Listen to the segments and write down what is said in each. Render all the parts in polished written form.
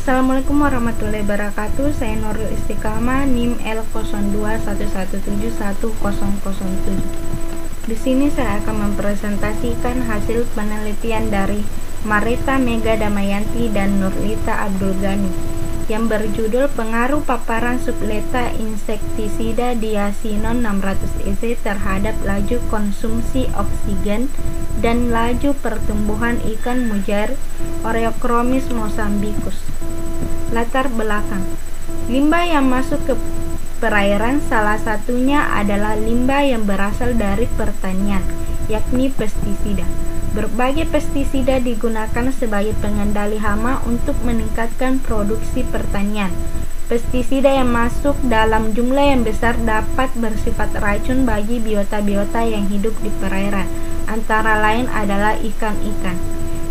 Assalamualaikum warahmatullahi wabarakatuh. Saya Nurul Istiqamah, NIM L0211711007. Di sini saya akan mempresentasikan hasil penelitian dari Marita Mega Damayanti dan Nurlita Abdul Ghani yang berjudul pengaruh paparan subleta insektisida diasinon 600 EC terhadap laju konsumsi oksigen dan laju pertumbuhan ikan mujair Oreochromis mozambicus. Latar belakang: limbah yang masuk ke perairan salah satunya adalah limbah yang berasal dari pertanian, yakni pestisida. Berbagai pestisida digunakan sebagai pengendali hama untuk meningkatkan produksi pertanian. Pestisida yang masuk dalam jumlah yang besar dapat bersifat racun bagi biota-biota yang hidup di perairan, antara lain adalah ikan-ikan.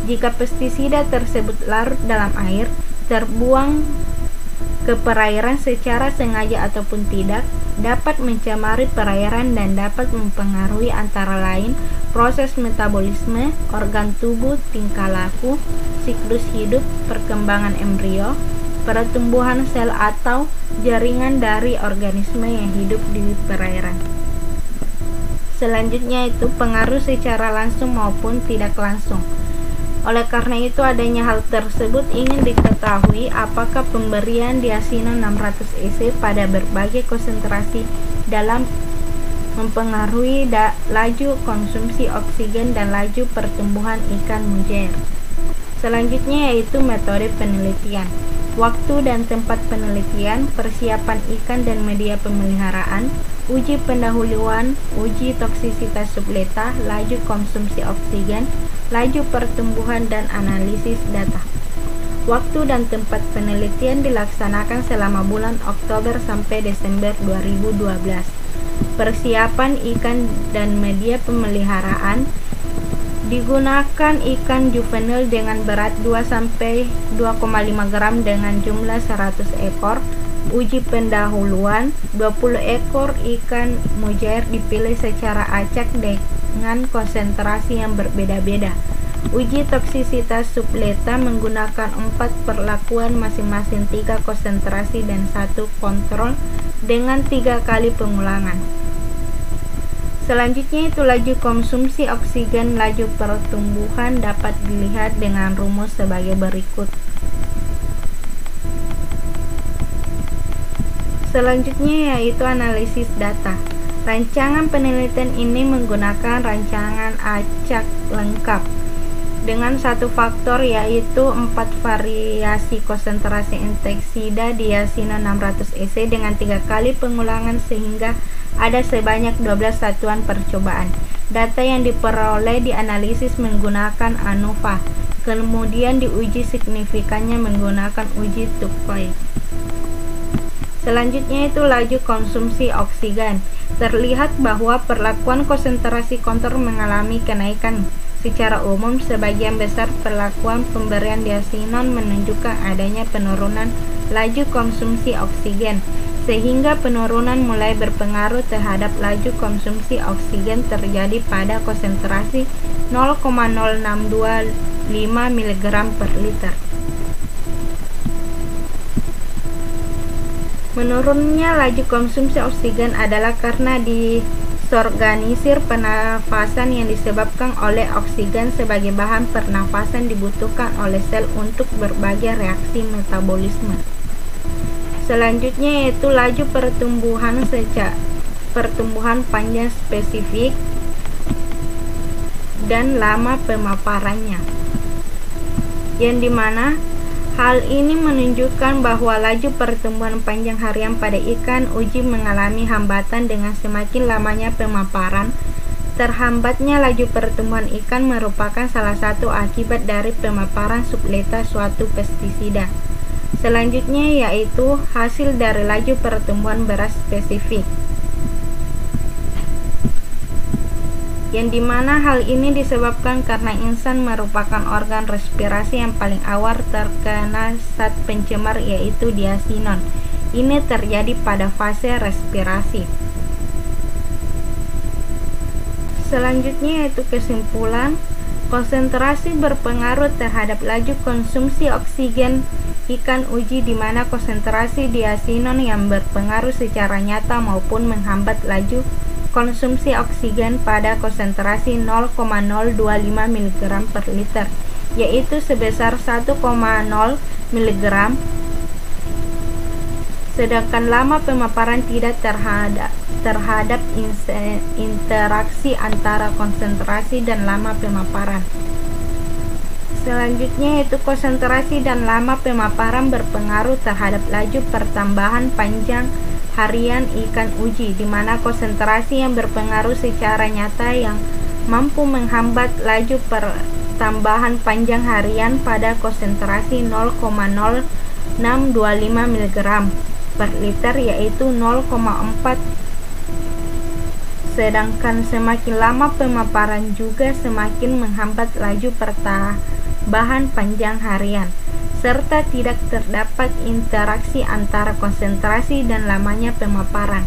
Jika pestisida tersebut larut dalam air, terbuang ke perairan secara sengaja ataupun tidak, dapat mencemari perairan dan dapat mempengaruhi antara lain proses metabolisme, organ tubuh, tingkah laku, siklus hidup, perkembangan embrio, pertumbuhan sel atau jaringan dari organisme yang hidup di perairan. Selanjutnya itu pengaruh secara langsung maupun tidak langsung. Oleh karena itu, adanya hal tersebut ingin diketahui apakah pemberian diasinon 600 EC pada berbagai konsentrasi dalam mempengaruhi laju konsumsi oksigen dan laju pertumbuhan ikan mujair. Selanjutnya yaitu metode penelitian, waktu dan tempat penelitian, persiapan ikan dan media pemeliharaan, uji pendahuluan, uji toksisitas subleta, laju konsumsi oksigen, laju pertumbuhan dan analisis data. Waktu dan tempat penelitian dilaksanakan selama bulan Oktober sampai Desember 2012. Persiapan ikan dan media pemeliharaan, digunakan ikan juvenil dengan berat 2-2,5 gram dengan jumlah 100 ekor. Uji pendahuluan, 20 ekor ikan mujair dipilih secara acak dengan konsentrasi yang berbeda-beda. Uji toksisitas subleta menggunakan 4 perlakuan masing-masing 3 konsentrasi dan 1 kontrol dengan 3 kali pengulangan. Selanjutnya itu laju konsumsi oksigen, laju pertumbuhan dapat dilihat dengan rumus sebagai berikut. Selanjutnya yaitu analisis data. Rancangan penelitian ini menggunakan rancangan acak lengkap dengan satu faktor, yaitu 4 variasi konsentrasi insektisida diasinon 600 EC dengan 3 kali pengulangan sehingga ada sebanyak 12 satuan percobaan. Data yang diperoleh dianalisis menggunakan ANOVA, kemudian diuji signifikannya menggunakan uji Tukey. Selanjutnya itu laju konsumsi oksigen. Terlihat bahwa perlakuan konsentrasi kontrol mengalami kenaikan. Secara umum, sebagian besar perlakuan pemberian diasinon menunjukkan adanya penurunan laju konsumsi oksigen, sehingga penurunan mulai berpengaruh terhadap laju konsumsi oksigen terjadi pada konsentrasi 0,0625 mg per liter. Menurunnya laju konsumsi oksigen adalah karena disorganisir pernafasan yang disebabkan oleh oksigen sebagai bahan pernafasan dibutuhkan oleh sel untuk berbagai reaksi metabolisme. Selanjutnya yaitu laju pertumbuhan panjang spesifik dan lama pemaparannya, yang dimana hal ini menunjukkan bahwa laju pertumbuhan panjang harian pada ikan uji mengalami hambatan dengan semakin lamanya pemaparan. Terhambatnya laju pertumbuhan ikan merupakan salah satu akibat dari pemaparan subleta suatu pestisida. Selanjutnya yaitu hasil dari laju pertumbuhan beras spesifik, yang dimana hal ini disebabkan karena insan merupakan organ respirasi yang paling awal terkena zat pencemar, yaitu diasinon. Ini terjadi pada fase respirasi. Selanjutnya yaitu kesimpulan. Konsentrasi berpengaruh terhadap laju konsumsi oksigen ikan uji di mana konsentrasi diasinon yang berpengaruh secara nyata maupun menghambat laju konsumsi oksigen pada konsentrasi 0,025 mg per liter, yaitu sebesar 1,0 mg, sedangkan lama pemaparan tidak terhadap interaksi antara konsentrasi dan lama pemaparan. Selanjutnya yaitu konsentrasi dan lama pemaparan berpengaruh terhadap laju pertambahan panjang harian ikan uji, di mana konsentrasi yang berpengaruh secara nyata yang mampu menghambat laju pertambahan panjang harian pada konsentrasi 0,0625 mg per liter, yaitu 0,4. Sedangkan semakin lama pemaparan juga semakin menghambat laju pertambahan panjang harian, serta tidak terdapat interaksi antara konsentrasi dan lamanya pemaparan.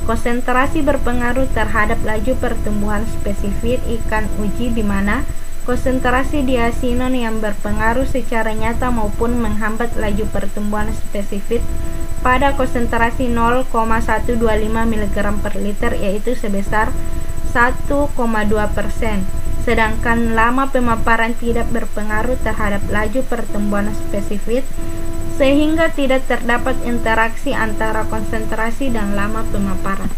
Konsentrasi berpengaruh terhadap laju pertumbuhan spesifik ikan uji, di mana konsentrasi diasinon yang berpengaruh secara nyata maupun menghambat laju pertumbuhan spesifik pada konsentrasi 0,125 mg per liter, yaitu sebesar 1,2%. Sedangkan lama pemaparan tidak berpengaruh terhadap laju pertumbuhan spesifik, sehingga tidak terdapat interaksi antara konsentrasi dan lama pemaparan.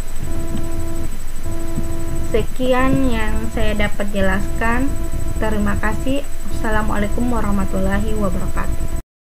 Sekian yang saya dapat jelaskan. Terima kasih. Assalamualaikum warahmatullahi wabarakatuh.